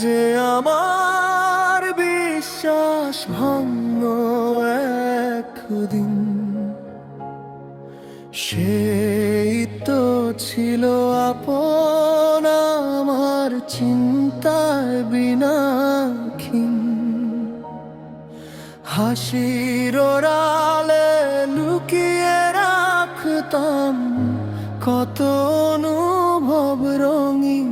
যে আমার বিশ্বাস ভাঙল একদিন, সেই তো ছিল আপন আমার চিন্তার বিনাক্ষীণ। হাসির ওরালে লুকিয়ে রাখতাম কত অনুভব রঙিন।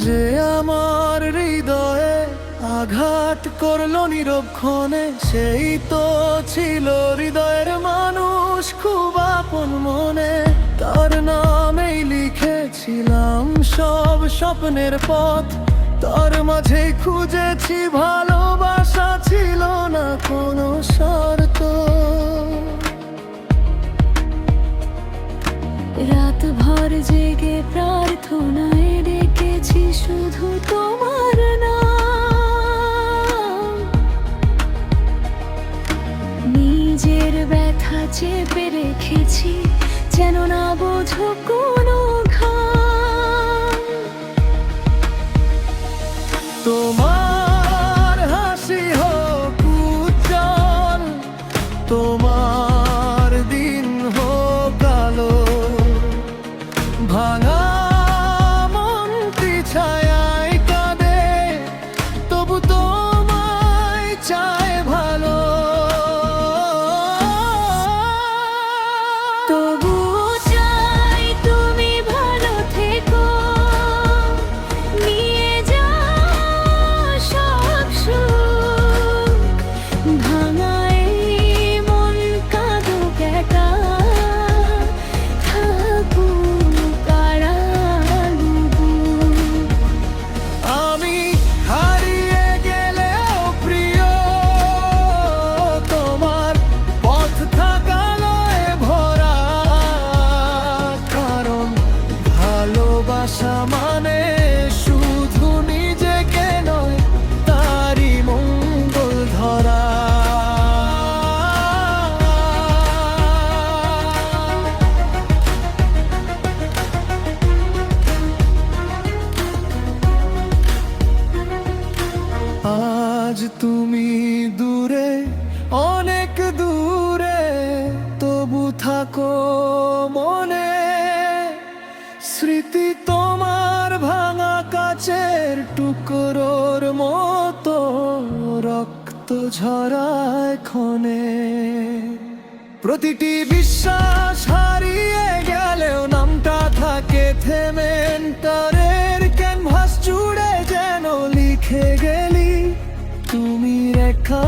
যে আমার হৃদয়ে আঘাত করলো নীরবক্ষণে, সেই তো ছিল হৃদয়ের মানুষ খুব আপন মনে। তার নামেই লিখেছিলাম সব স্বপ্নের পথ, তার মাঝে খুঁজেছি ভালোবাসা, ছিল না কোনো শর্ত। রাত ভর জেগে প্রার্থনায় ডেকেছি শুধু তোমার নাম। নিজের ব্যথা চেপে রেখেছি যেন না বোঝো কোনো ঘাম। তোমার হাসি হোক উজ্জ্বল, তোমার দিন হোক আলো। ভাঙা মনটি ছায়ায় কাঁদে, তবু তোমায় চায় ভালো। তবু চাই তুমি ভালো থেকো, নিয়ে যাও সব সুখ। ভাঙা এই মন কাঁদুক একা, থাকুক আড়াল বুক। আমি হারিয়ে গেলেও প্রিয়, তোমার পথ থাকালয়ে ভরা। কারণ ভালোবাসা মানে শুধু নিজেকে নয়, তারই মঙ্গল ধরা। আজ তুমি দূরে, অনেক দূরে, তবু থাকো মনে। স্মৃতি তোমার ভাঙা কাচের টুকরোর মতো, রক্ত ঝরায় ক্ষণে। প্রতিটি বিশ্বাস হারিয়ে গেলেও নামটা থাকে থেমে। এন্টারের ক্যানভাস জুড়ে যেন লিখে গেলি তুমি রেখা